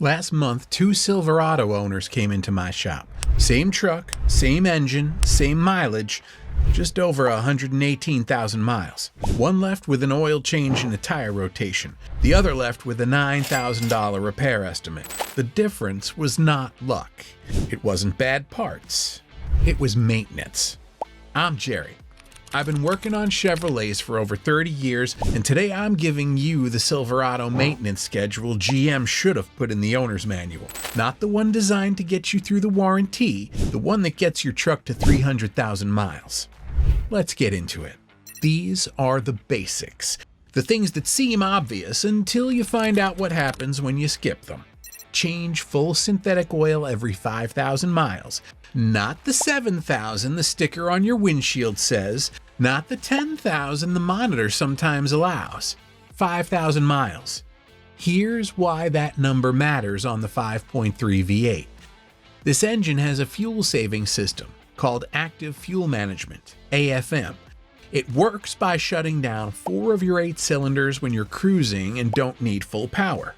Last month, two Silverado owners came into my shop. Same truck, same engine, same mileage, just over 118,000 miles. One left with an oil change and a tire rotation. The other left with a $9,000 repair estimate. The difference was not luck. It wasn't bad parts. It was maintenance. I'm Jerry. I've been working on Chevrolets for over 30 years, and today I'm giving you the Silverado maintenance schedule GM should have put in the owner's manual. Not the one designed to get you through the warranty, the one that gets your truck to 300,000 miles. Let's get into it. These are the basics, the things that seem obvious until you find out what happens when you skip them. Change full synthetic oil every 5,000 miles. Not the 7,000 the sticker on your windshield says, not the 10,000 the monitor sometimes allows. 5,000 miles. Here's why that number matters on the 5.3 V8. This engine has a fuel-saving system called Active Fuel Management, AFM. It works by shutting down 4 of your 8 cylinders when you're cruising and don't need full power.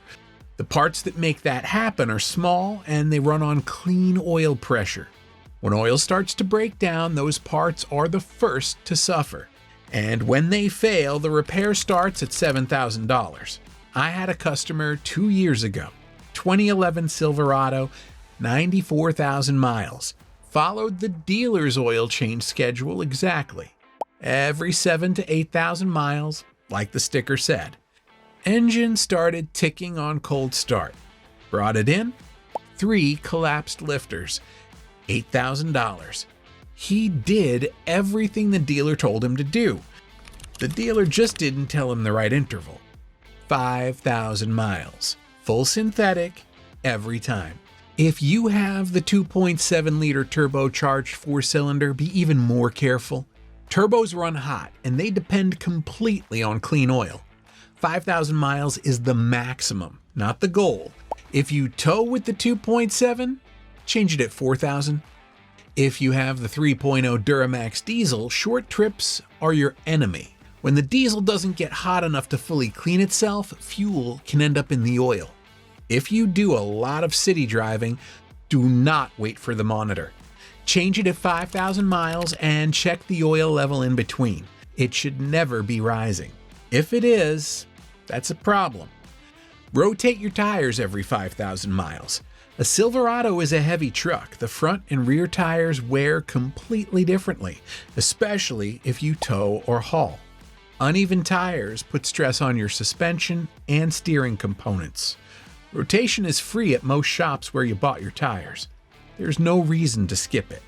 The parts that make that happen are small and they run on clean oil pressure. When oil starts to break down, those parts are the first to suffer. And when they fail, the repair starts at $7,000. I had a customer 2 years ago, 2011 Silverado, 94,000 miles. Followed the dealer's oil change schedule exactly. Every 7,000 to 8,000 miles, like the sticker said. Engine started ticking on cold start. Brought it in, 3 collapsed lifters. $8,000. He did everything the dealer told him to do. The dealer just didn't tell him the right interval. 5,000 miles. Full synthetic every time. If you have the 2.7-liter turbocharged 4-cylinder, be even more careful. Turbos run hot and they depend completely on clean oil. 5,000 miles is the maximum, not the goal. If you tow with the 2.7, change it at 4,000. If you have the 3.0 Duramax diesel, short trips are your enemy. When the diesel doesn't get hot enough to fully clean itself, fuel can end up in the oil. If you do a lot of city driving, do not wait for the monitor. Change it at 5,000 miles and check the oil level in between. It should never be rising. If it is, that's a problem. Rotate your tires every 5,000 miles. A Silverado is a heavy truck. The front and rear tires wear completely differently, especially if you tow or haul. Uneven tires put stress on your suspension and steering components. Rotation is free at most shops where you bought your tires. There's no reason to skip it.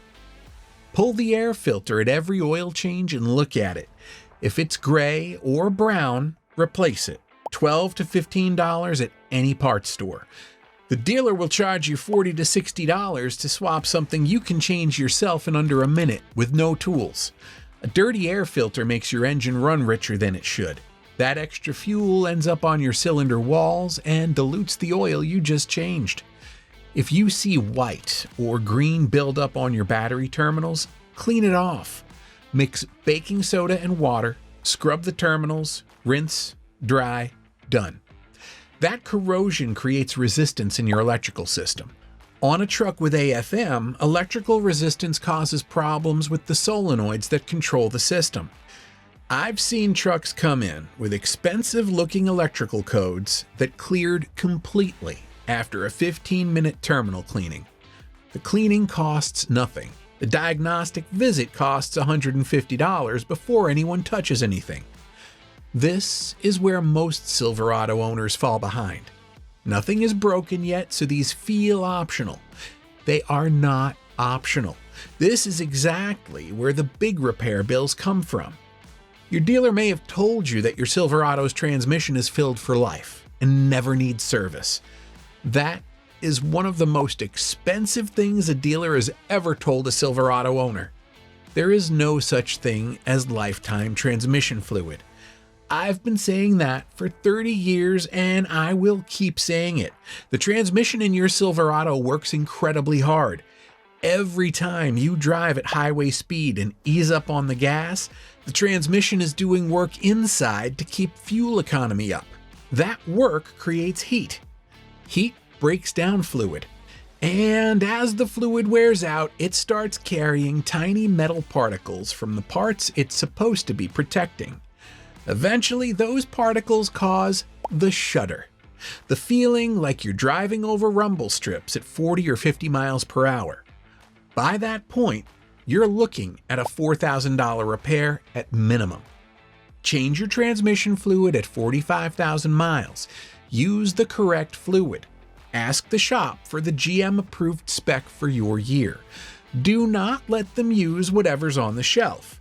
Pull the air filter at every oil change and look at it. If it's gray or brown, replace it. $12 to $15 at any parts store. The dealer will charge you $40 to $60 to swap something you can change yourself in under a minute with no tools. A dirty air filter makes your engine run richer than it should. That extra fuel ends up on your cylinder walls and dilutes the oil you just changed. If you see white or green buildup on your battery terminals, clean it off. Mix baking soda and water, scrub the terminals, rinse, dry, done. That corrosion creates resistance in your electrical system. On a truck with AFM, electrical resistance causes problems with the solenoids that control the system. I've seen trucks come in with expensive-looking electrical codes that cleared completely after a 15-minute terminal cleaning. The cleaning costs nothing. The diagnostic visit costs $150 before anyone touches anything. This is where most Silverado owners fall behind. Nothing is broken yet, so these feel optional. They are not optional. This is exactly where the big repair bills come from. Your dealer may have told you that your Silverado's transmission is filled for life and never needs service. That is one of the most expensive things a dealer has ever told a Silverado owner. There is no such thing as lifetime transmission fluid. I've been saying that for 30 years and I will keep saying it. The transmission in your Silverado works incredibly hard. Every time you drive at highway speed and ease up on the gas, the transmission is doing work inside to keep fuel economy up. That work creates heat. Heat breaks down fluid. And as the fluid wears out, it starts carrying tiny metal particles from the parts it's supposed to be protecting. Eventually, those particles cause the shudder. The feeling like you're driving over rumble strips at 40 or 50 miles per hour. By that point, you're looking at a $4,000 repair at minimum. Change your transmission fluid at 45,000 miles. Use the correct fluid. Ask the shop for the GM-approved spec for your year. Do not let them use whatever's on the shelf.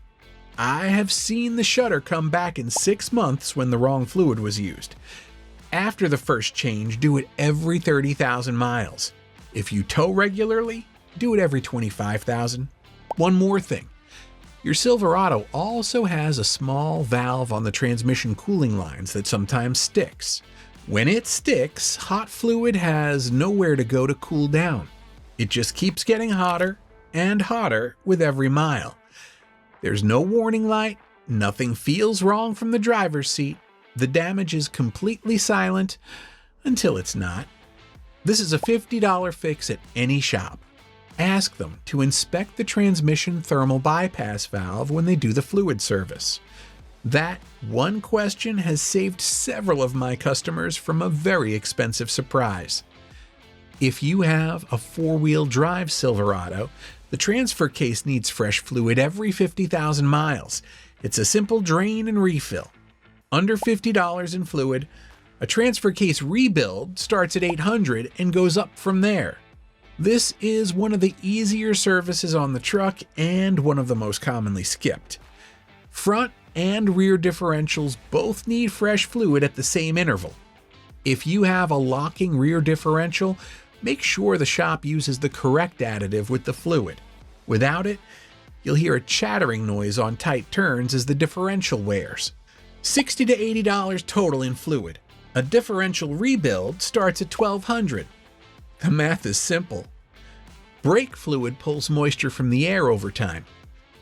I have seen the shudder come back in 6 months when the wrong fluid was used. After the first change, do it every 30,000 miles. If you tow regularly, do it every 25,000. One more thing. Your Silverado also has a small valve on the transmission cooling lines that sometimes sticks. When it sticks, hot fluid has nowhere to go to cool down. It just keeps getting hotter and hotter with every mile. There's no warning light, nothing feels wrong from the driver's seat. The damage is completely silent until it's not. This is a $50 fix at any shop. Ask them to inspect the transmission thermal bypass valve when they do the fluid service. That one question has saved several of my customers from a very expensive surprise. If you have a 4-wheel drive Silverado, the transfer case needs fresh fluid every 50,000 miles. It's a simple drain and refill. Under $50 in fluid, a transfer case rebuild starts at $800 and goes up from there. This is one of the easier services on the truck and one of the most commonly skipped. Front and rear differentials both need fresh fluid at the same interval. If you have a locking rear differential, make sure the shop uses the correct additive with the fluid. Without it, you'll hear a chattering noise on tight turns as the differential wears. $60 to $80 total in fluid. A differential rebuild starts at $1,200. The math is simple. Brake fluid pulls moisture from the air over time.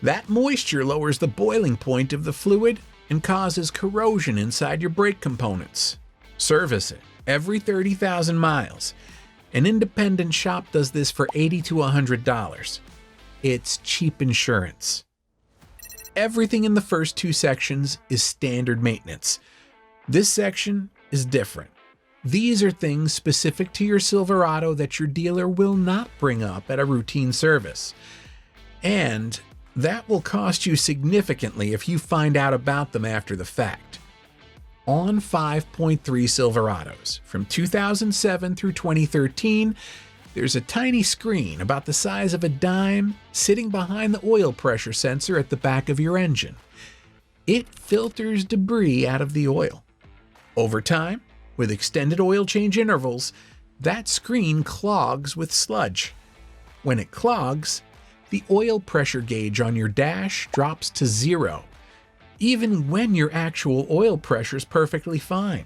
That moisture lowers the boiling point of the fluid and causes corrosion inside your brake components. Service it every 30,000 miles. An independent shop does this for $80 to $100. It's cheap insurance. Everything in the first 2 sections is standard maintenance. This section is different. These are things specific to your Silverado that your dealer will not bring up at a routine service. And that will cost you significantly if you find out about them after the fact. On 5.3 Silverados, from 2007 through 2013, there's a tiny screen about the size of a dime sitting behind the oil pressure sensor at the back of your engine. It filters debris out of the oil. Over time, with extended oil change intervals, that screen clogs with sludge. When it clogs, the oil pressure gauge on your dash drops to 0, even when your actual oil pressure is perfectly fine.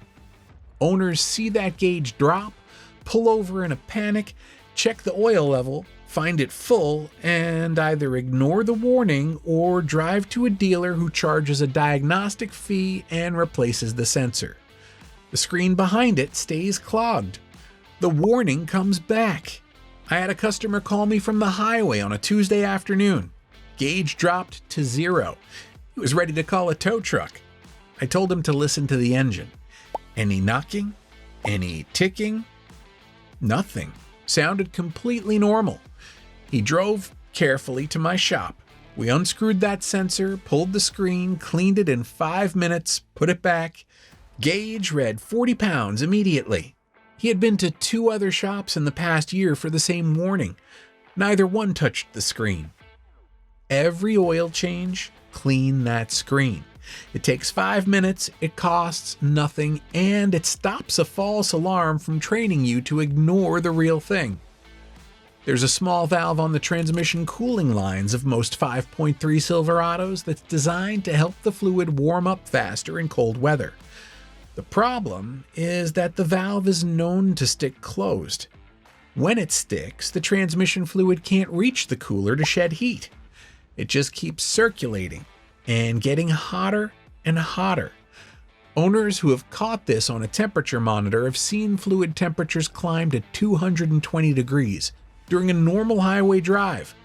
Owners see that gauge drop, pull over in a panic, check the oil level, find it full, and either ignore the warning or drive to a dealer who charges a diagnostic fee and replaces the sensor. The screen behind it stays clogged. The warning comes back. I had a customer call me from the highway on a Tuesday afternoon. Gauge dropped to 0. He was ready to call a tow truck. I told him to listen to the engine. Any knocking? Any ticking? Nothing. Sounded completely normal. He drove carefully to my shop. We unscrewed that sensor, pulled the screen, cleaned it in 5 minutes, put it back. Gauge read 40 pounds immediately. He had been to 2 other shops in the past year for the same warning. Neither one touched the screen. Every oil change, clean that screen. It takes 5 minutes, it costs nothing, and it stops a false alarm from training you to ignore the real thing. There's a small valve on the transmission cooling lines of most 5.3 Silverados that's designed to help the fluid warm up faster in cold weather. The problem is that the valve is known to stick closed. When it sticks, the transmission fluid can't reach the cooler to shed heat. It just keeps circulating and getting hotter and hotter. Owners who have caught this on a temperature monitor have seen fluid temperatures climb to 220 degrees during a normal highway drive.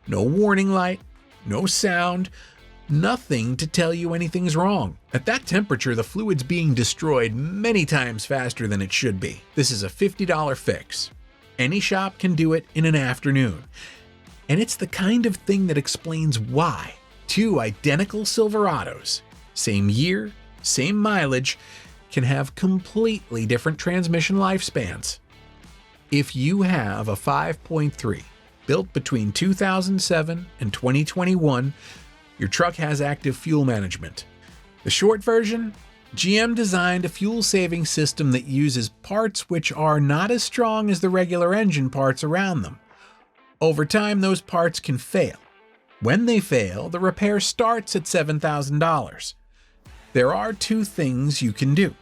No warning light, no sound, nothing to tell you anything's wrong. At that temperature, the fluid's being destroyed many times faster than it should be. This is a $50 fix. Any shop can do it in an afternoon. And it's the kind of thing that explains why two identical Silverados, same year, same mileage, can have completely different transmission lifespans. If you have a 5.3 built between 2007 and 2021, your truck has active fuel management. The short version? GM designed a fuel-saving system that uses parts which are not as strong as the regular engine parts around them. Over time, those parts can fail. When they fail, the repair starts at $7,000. There are two things you can do.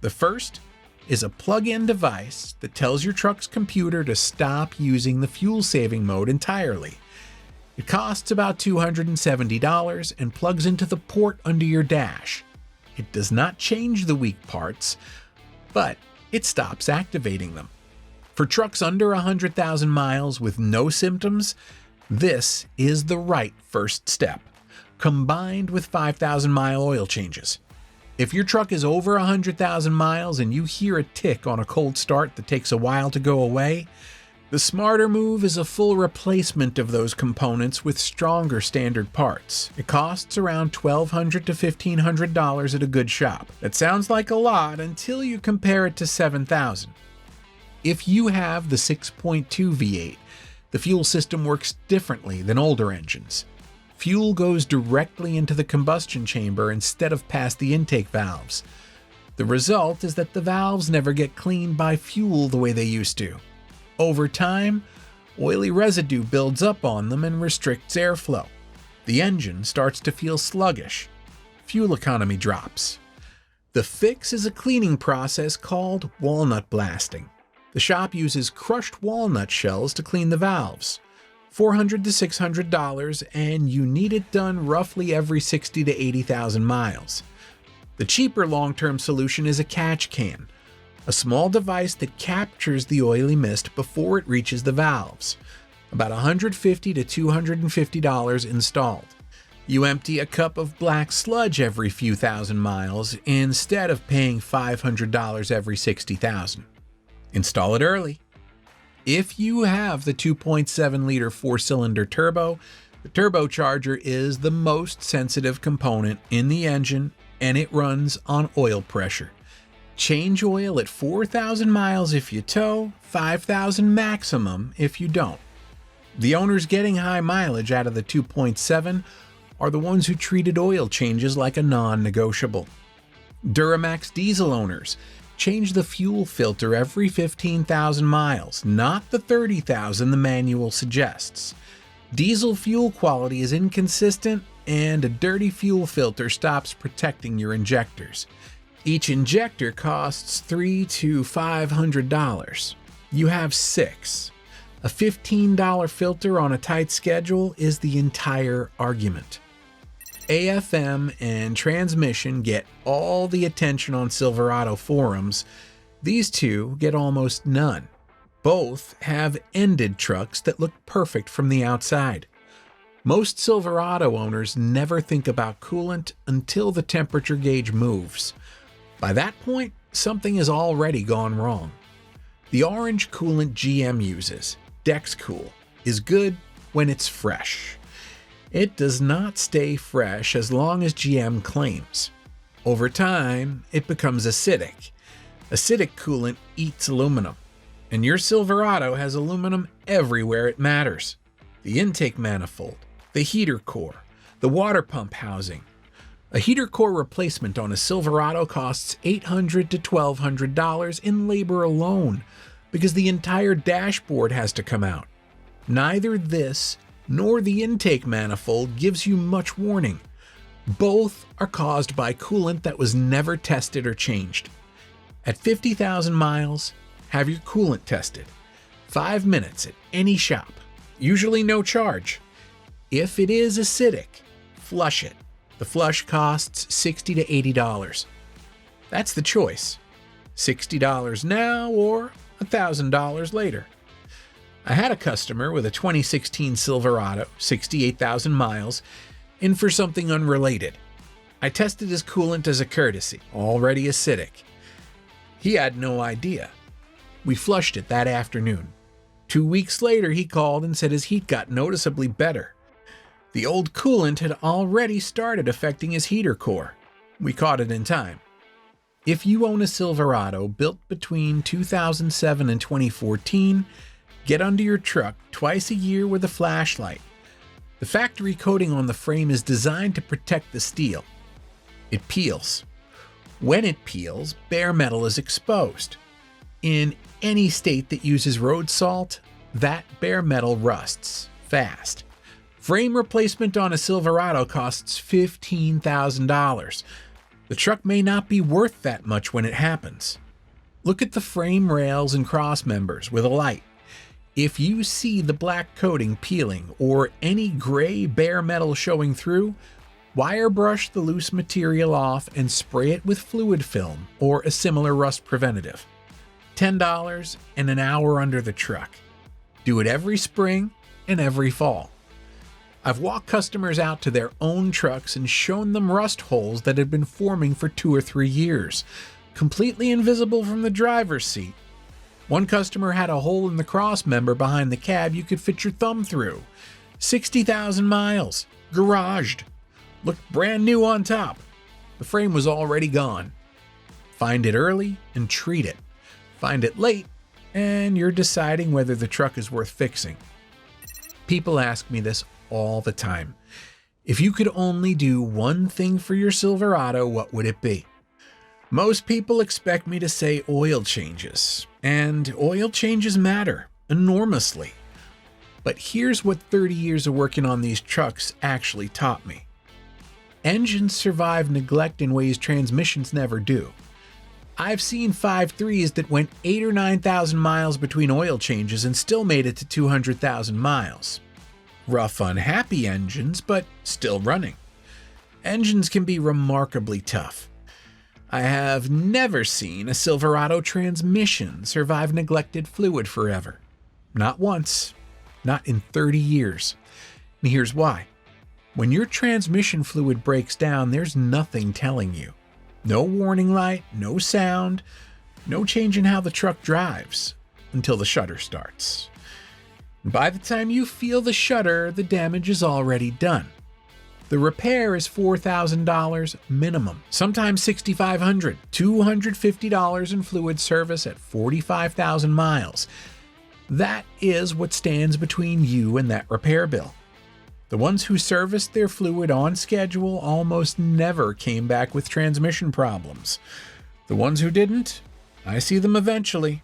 The first is a plug-in device that tells your truck's computer to stop using the fuel-saving mode entirely. It costs about $270 and plugs into the port under your dash. It does not change the weak parts, but it stops activating them. For trucks under 100,000 miles with no symptoms, this is the right first step, combined with 5,000-mile oil changes. If your truck is over 100,000 miles and you hear a tick on a cold start that takes a while to go away, the smarter move is a full replacement of those components with stronger standard parts. It costs around $1,200 to $1,500 at a good shop. That sounds like a lot until you compare it to $7,000. If you have the 6.2 V8, the fuel system works differently than older engines. Fuel goes directly into the combustion chamber instead of past the intake valves. The result is that the valves never get cleaned by fuel the way they used to. Over time, oily residue builds up on them and restricts airflow. The engine starts to feel sluggish. Fuel economy drops. The fix is a cleaning process called walnut blasting. The shop uses crushed walnut shells to clean the valves. $400 to $600, and you need it done roughly every 60 to 80,000 miles. The cheaper long-term solution is a catch can, a small device that captures the oily mist before it reaches the valves. About $150 to $250 installed. You empty a cup of black sludge every few thousand miles instead of paying $500 every 60,000. Install it early. If you have the 2.7-liter four-cylinder turbo, the turbocharger is the most sensitive component in the engine, and it runs on oil pressure. Change oil at 4,000 miles if you tow, 5,000 maximum if you don't. The owners getting high mileage out of the 2.7 are the ones who treated oil changes like a non-negotiable. Duramax diesel owners change the fuel filter every 15,000 miles, not the 30,000 the manual suggests. Diesel fuel quality is inconsistent, and a dirty fuel filter stops protecting your injectors. Each injector costs $300 to $500. You have 6. A $15 filter on a tight schedule is the entire argument. AFM and transmission get all the attention on Silverado forums. These two get almost none. Both have ended trucks that look perfect from the outside. Most Silverado owners never think about coolant until the temperature gauge moves. By that point, something has already gone wrong. The orange coolant GM uses, DexCool, is good when it's fresh. It does not stay fresh as long as GM claims. Over time, it becomes acidic. Acidic coolant eats aluminum, and your Silverado has aluminum everywhere it matters. The intake manifold, the heater core, the water pump housing. A heater core replacement on a Silverado costs $800 to $1,200 in labor alone, because the entire dashboard has to come out. Neither this nor the intake manifold gives you much warning. Both are caused by coolant that was never tested or changed. At 50,000 miles, have your coolant tested. 5 minutes at any shop, usually no charge. If it is acidic, flush it. The flush costs $60 to $80. That's the choice. $60 now or $1,000 later. I had a customer with a 2016 Silverado, 68,000 miles, in for something unrelated. I tested his coolant as a courtesy, already acidic. He had no idea. We flushed it that afternoon. 2 weeks later, he called and said his heat got noticeably better. The old coolant had already started affecting his heater core. We caught it in time. If you own a Silverado built between 2007 and 2014, get under your truck twice a year with a flashlight. The factory coating on the frame is designed to protect the steel. It peels. When it peels, bare metal is exposed. In any state that uses road salt, that bare metal rusts fast. Frame replacement on a Silverado costs $15,000. The truck may not be worth that much when it happens. Look at the frame rails and cross members with a light. If you see the black coating peeling or any gray bare metal showing through, wire brush the loose material off and spray it with fluid film or a similar rust preventative. $10 and an hour under the truck. Do it every spring and every fall. I've walked customers out to their own trucks and shown them rust holes that had been forming for 2 or 3 years, completely invisible from the driver's seat. One customer had a hole in the cross member behind the cab you could fit your thumb through. 60,000 miles, garaged. Looked brand new on top. The frame was already gone. Find it early and treat it. Find it late, and you're deciding whether the truck is worth fixing. People ask me this all the time. If you could only do one thing for your Silverado, what would it be? Most people expect me to say oil changes, and oil changes matter enormously. But here's what 30 years of working on these trucks actually taught me. Engines survive neglect in ways transmissions never do. I've seen 5.3s that went 8,000 or 9,000 miles between oil changes and still made it to 200,000 miles. Rough, unhappy engines, but still running. Engines can be remarkably tough. I have never seen a Silverado transmission survive neglected fluid forever. Not once. Not in 30 years. And here's why. When your transmission fluid breaks down, there's nothing telling you. No warning light, no sound, no change in how the truck drives until the shudder starts. And by the time you feel the shudder, the damage is already done. The repair is $4,000 minimum, sometimes $6,500, $250 in fluid service at 45,000 miles. That is what stands between you and that repair bill. The ones who serviced their fluid on schedule almost never came back with transmission problems. The ones who didn't, I see them eventually,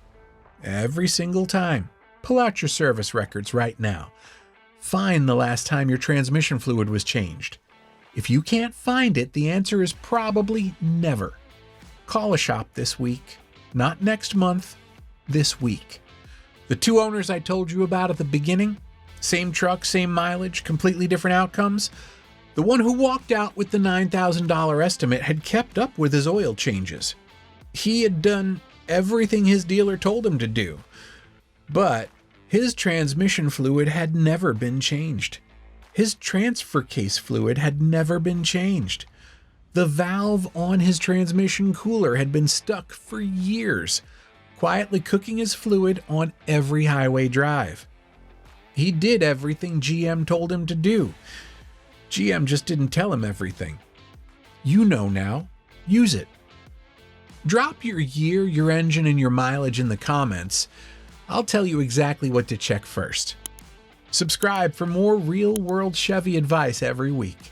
every single time. Pull out your service records right now. Find the last time your transmission fluid was changed. If you can't find it, the answer is probably never. Call a shop this week, not next month, this week. The 2 owners I told you about at the beginning, same truck, same mileage, completely different outcomes. The one who walked out with the $9,000 estimate had kept up with his oil changes. He had done everything his dealer told him to do, but his transmission fluid had never been changed. His transfer case fluid had never been changed. The valve on his transmission cooler had been stuck for years, quietly cooking his fluid on every highway drive. He did everything GM told him to do. GM just didn't tell him everything. You know now. Use it. Drop your year, your engine, and your mileage in the comments. I'll tell you exactly what to check first. Subscribe for more real-world Chevy advice every week.